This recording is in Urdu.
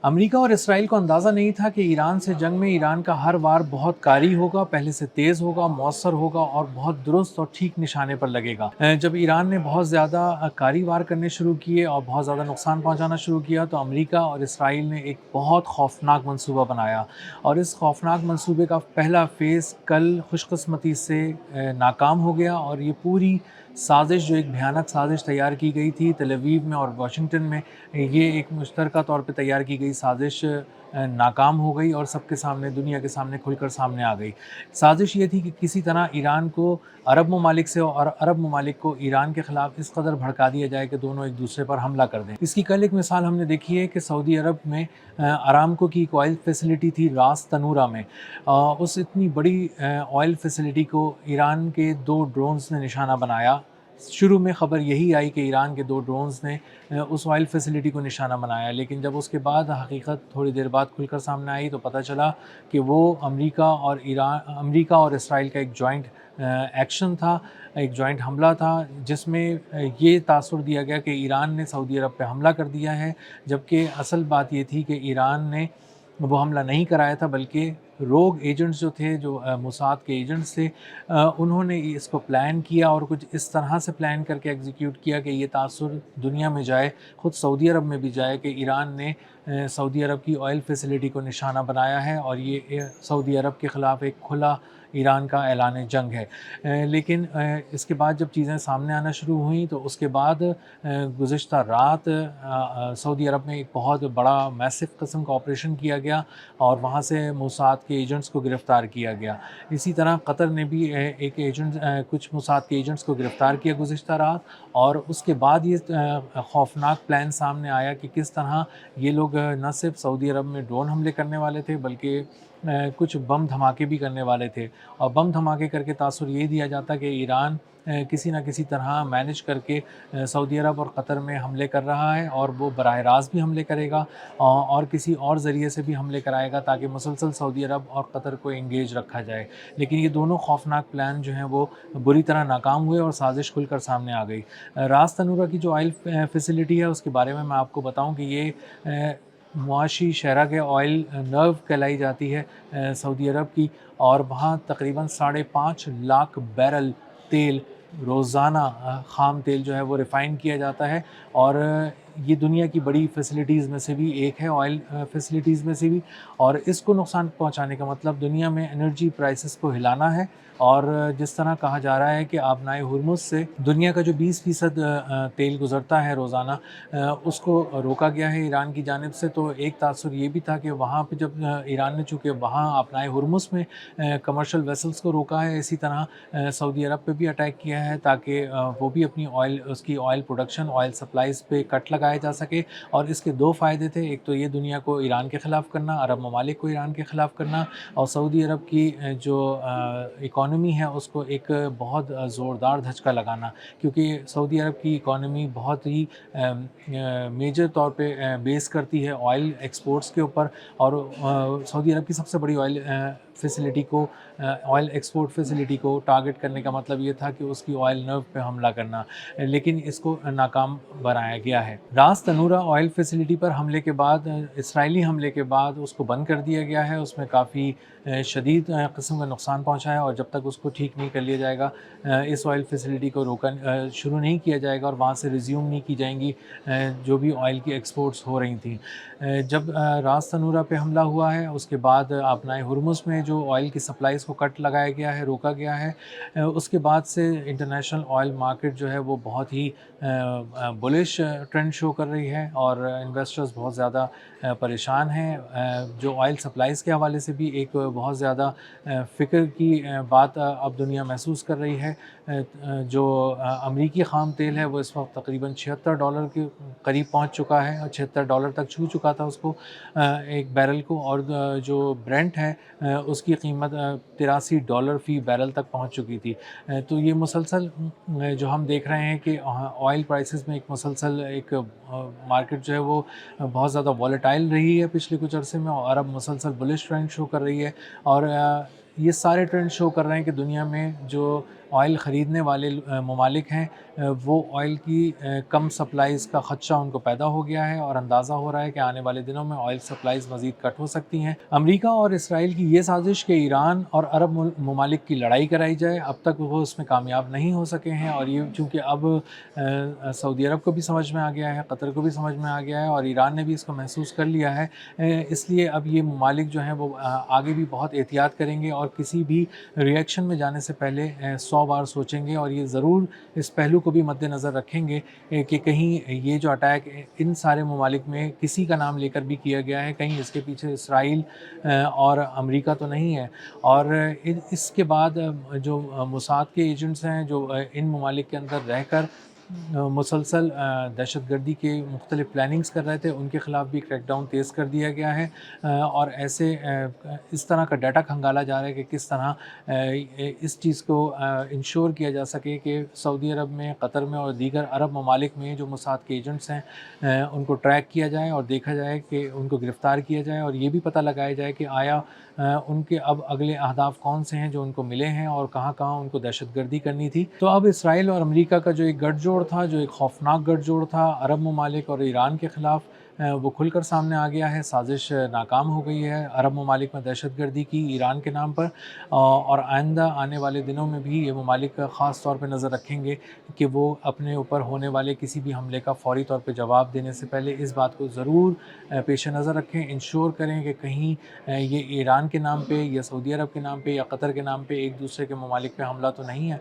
امریکہ اور اسرائیل کو اندازہ نہیں تھا کہ ایران سے جنگ میں ایران کا ہر وار بہت کاری ہوگا، پہلے سے تیز ہوگا، مؤثر ہوگا اور بہت درست اور ٹھیک نشانے پر لگے گا۔ جب ایران نے بہت زیادہ کاری وار کرنے شروع کیے اور بہت زیادہ نقصان پہنچانا شروع کیا تو امریکہ اور اسرائیل نے ایک بہت خوفناک منصوبہ بنایا، اور اس خوفناک منصوبے کا پہلا فیز کل خوش قسمتی سے ناکام ہو گیا، اور یہ پوری سازش جو ایک بھیانک سازش تیار کی گئی تھی تل اویو میں اور واشنگٹن میں، یہ ایک مشترکہ طور پہ تیار کی گئی سازش ناکام ہو گئی اور سب کے سامنے، دنیا کے سامنے کھل کر سامنے آ گئی۔ سازش یہ تھی کہ کسی طرح ایران کو عرب ممالک سے اور عرب ممالک کو ایران کے خلاف اس قدر بھڑکا دیا جائے کہ دونوں ایک دوسرے پر حملہ کر دیں۔ اس کی کل ایک مثال ہم نے دیکھی ہے کہ سعودی عرب میں ارامکو کی ایک آئل فیسلٹی تھی راس تنورہ میں، اس اتنی بڑی آئل فیسلٹی کو ایران کے 2 ڈرونز نے نشانہ بنایا۔ شروع میں خبر یہی آئی کہ ایران کے 2 ڈرونز نے اس آئل فیسلٹی کو نشانہ بنایا، لیکن جب اس کے بعد حقیقت تھوڑی دیر بعد کھل کر سامنے آئی تو پتہ چلا کہ وہ امریکہ اور اسرائیل کا ایک جوائنٹ ایکشن تھا، ایک جوائنٹ حملہ تھا، جس میں یہ تاثر دیا گیا کہ ایران نے سعودی عرب پہ حملہ کر دیا ہے، جبکہ اصل بات یہ تھی کہ ایران نے وہ حملہ نہیں کرایا تھا، بلکہ روگ ایجنٹس جو تھے، جو موساد کے ایجنٹس تھے، انہوں نے اس کو پلان کیا اور کچھ اس طرح سے پلان کر کے ایگزیکیوٹ کیا کہ یہ تاثر دنیا میں جائے، خود سعودی عرب میں بھی جائے کہ ایران نے سعودی عرب کی آئل فیسلٹی کو نشانہ بنایا ہے، اور یہ سعودی عرب کے خلاف ایک کھلا ایران کا اعلان جنگ ہے۔ لیکن اس کے بعد جب چیزیں سامنے آنا شروع ہوئیں تو اس کے بعد گزشتہ رات سعودی عرب میں ایک بہت بڑا میسو قسم کا آپریشن کیا گیا اور وہاں سے موساد کے ایجنٹس کو گرفتار کیا گیا۔ اسی طرح قطر نے بھی کچھ موساد کے ایجنٹس کو گرفتار کیا گزشتہ رات، اور اس کے بعد یہ خوفناک پلان سامنے آیا کہ کس طرح یہ لوگ نہ صرف سعودی عرب میں ڈرون حملے کرنے والے تھے بلکہ کچھ بم دھماکے بھی کرنے والے تھے، اور بم دھماکے کر کے تاثر یہ دیا جاتا کہ ایران کسی نہ کسی طرح مینج کر کے سعودی عرب اور قطر میں حملے کر رہا ہے، اور وہ براہ راست بھی حملے کرے گا اور کسی اور ذریعے سے بھی حملے کرائے گا تاکہ مسلسل سعودی عرب اور قطر کو انگیج رکھا جائے۔ لیکن یہ دونوں خوفناک پلان جو ہیں وہ بری طرح ناکام ہوئے اور سازش کھل کر سامنے آ گئی۔ راس تنورہ کی جو آئل فیسلٹی ہے اس کے بارے میں آپ کو بتاؤں کہ یہ معاشی شہرہ آئل نرو کہلائی جاتی ہے سعودی عرب کی، اور وہاں تقریباً 5.5 لاکھ بیرل تیل روزانہ خام تیل جو ہے وہ ریفائن کیا جاتا ہے، اور یہ دنیا کی بڑی فیسلٹیز میں سے بھی ایک ہے، آئل فیسلٹیز میں سے بھی، اور اس کو نقصان پہنچانے کا مطلب دنیا میں انرجی پرائسز کو ہلانا ہے۔ اور جس طرح کہا جا رہا ہے کہ آبنائے ہرمز سے دنیا کا جو 20% تیل گزرتا ہے روزانہ، اس کو روکا گیا ہے ایران کی جانب سے، تو ایک تاثر یہ بھی تھا کہ وہاں پہ جب ایران نے چونکہ وہاں آبنائے ہرمز میں کمرشل ویسلز کو روکا ہے، اسی طرح سعودی عرب پہ بھی اٹیک کیا ہے تاکہ وہ بھی اپنی اس کی آئل پروڈکشن، آئل سپلائز پہ کٹ لگایا جا سکے، اور اس کے 2 فائدے تھے، ایک تو یہ دنیا کو ایران کے خلاف کرنا، عرب ممالک کو ایران کے خلاف کرنا، اور سعودی عرب کی جو اکانومی ہے اس کو ایک بہت زوردار دھچکا لگانا، کیونکہ سعودی عرب کی اکانومی بہت ہی میجر طور پہ بیس کرتی ہے آئل ایکسپورٹس کے اوپر، اور سعودی عرب کی سب سے بڑی آئل ایکسپورٹ فیسلٹی کو ٹارگٹ کرنے کا مطلب یہ تھا کہ اس کی آئل نرو پہ حملہ کرنا، لیکن اس کو ناکام بنایا گیا ہے۔ راس تنورہ آئل فیسلٹی پر حملے کے بعد، اسرائیلی حملے کے بعد اس کو بند کر دیا گیا ہے، اس میں کافی شدید قسم کا نقصان پہنچا ہے، اور جب تک اس کو ٹھیک نہیں کر لیا جائے گا، اس آئل فیسلٹی کو شروع نہیں کیا جائے گا اور وہاں سے ریزیوم نہیں کی جائیں گی جو بھی آئل کی ایکسپورٹس ہو رہی تھیں۔ جب راس تنورہ پہ حملہ ہوا ہے اس کے بعد آبنائے ہرمز میں جو آئل کی سپلائز کو کٹ لگایا گیا ہے، روکا گیا ہے، اس کے بعد سے انٹرنیشنل آئل مارکیٹ جو ہے وہ بہت ہی بلش ٹرینڈ شو کر رہی ہے، اور انویسٹرز بہت زیادہ پریشان ہیں، جو آئل سپلائز کے حوالے سے بھی ایک بہت زیادہ فکر کی بات اب دنیا محسوس کر رہی ہے۔ جو امریکی خام تیل ہے وہ اس وقت تقریباً $76 کے قریب پہنچ چکا ہے، اور $76 تک چھو چکا تھا اس کو ایک بیرل کو، اور جو برینٹ ہے اس کی قیمت $83 فی بیرل تک پہنچ چکی تھی۔ تو یہ مسلسل جو ہم دیکھ رہے ہیں کہ آئل پرائسز میں ایک مسلسل ایک مارکیٹ جو ہے وہ بہت زیادہ والیٹائل رہی ہے پچھلے کچھ عرصے میں، اور اب مسلسل بلش ٹرینڈ شو کر رہی ہے، اور یہ سارے ٹرینڈ شو کر رہے ہیں کہ دنیا میں جو آئل خریدنے والے ممالک ہیں وہ آئل کی کم سپلائز کا خدشہ ان کو پیدا ہو گیا ہے، اور اندازہ ہو رہا ہے کہ آنے والے دنوں میں آئل سپلائز مزید کٹ ہو سکتی ہیں۔ امریکہ اور اسرائیل کی یہ سازش کہ ایران اور عرب ممالک کی لڑائی کرائی جائے، اب تک وہ اس میں کامیاب نہیں ہو سکے ہیں، اور یہ چونکہ اب سعودی عرب کو بھی سمجھ میں آ گیا ہے، قطر کو بھی سمجھ میں آ گیا ہے، اور ایران نے بھی اس کو محسوس کر لیا ہے، اس لیے اب یہ ممالک جو ہیں وہ آگے بھی بہت احتیاط کریں گے، اور کسی بھی ری ایکشن میں جانے سے پہلے 100 بار سوچیں گے، اور یہ ضرور اس پہلو کو بھی مد نظر رکھیں گے کہ کہیں یہ جو اٹیک ان سارے ممالک میں کسی کا نام لے کر بھی کیا گیا ہے، کہیں اس کے پیچھے اسرائیل اور امریکہ تو نہیں ہے۔ اور اس کے بعد جو موساد کے ایجنٹس ہیں جو ان ممالک کے اندر رہ کر مسلسل دہشت گردی کے مختلف پلاننگز کر رہے تھے، ان کے خلاف بھی کریک ڈاؤن تیز کر دیا گیا ہے، اور ایسے اس طرح کا ڈیٹا کھنگالا جا رہا ہے کہ کس طرح اس چیز کو انشور کیا جا سکے کہ سعودی عرب میں، قطر میں اور دیگر عرب ممالک میں جو موساد کے ایجنٹس ہیں ان کو ٹریک کیا جائے اور دیکھا جائے کہ ان کو گرفتار کیا جائے، اور یہ بھی پتہ لگایا جائے کہ آیا ان کے اب اگلے اہداف کون سے ہیں جو ان کو ملے ہیں، اور کہاں کہاں ان کو دہشت گردی کرنی تھی۔ تو اب اسرائیل اور امریکہ کا جو ایک گٹھ جوڑ تھا، جو ایک خوفناک گٹھ جوڑ تھا عرب ممالک اور ایران کے خلاف، وہ کھل کر سامنے آ گیا ہے۔ سازش ناکام ہو گئی ہے عرب ممالک میں دہشت گردی کی ایران کے نام پر، اور آئندہ آنے والے دنوں میں بھی یہ ممالک خاص طور پہ نظر رکھیں گے کہ وہ اپنے اوپر ہونے والے کسی بھی حملے کا فوری طور پہ جواب دینے سے پہلے اس بات کو ضرور پیش نظر رکھیں، انشور کریں کہ کہیں یہ ایران کے نام پہ یا سعودی عرب کے نام پہ یا قطر کے نام پہ ایک دوسرے کے ممالک پہ حملہ تو نہیں ہے۔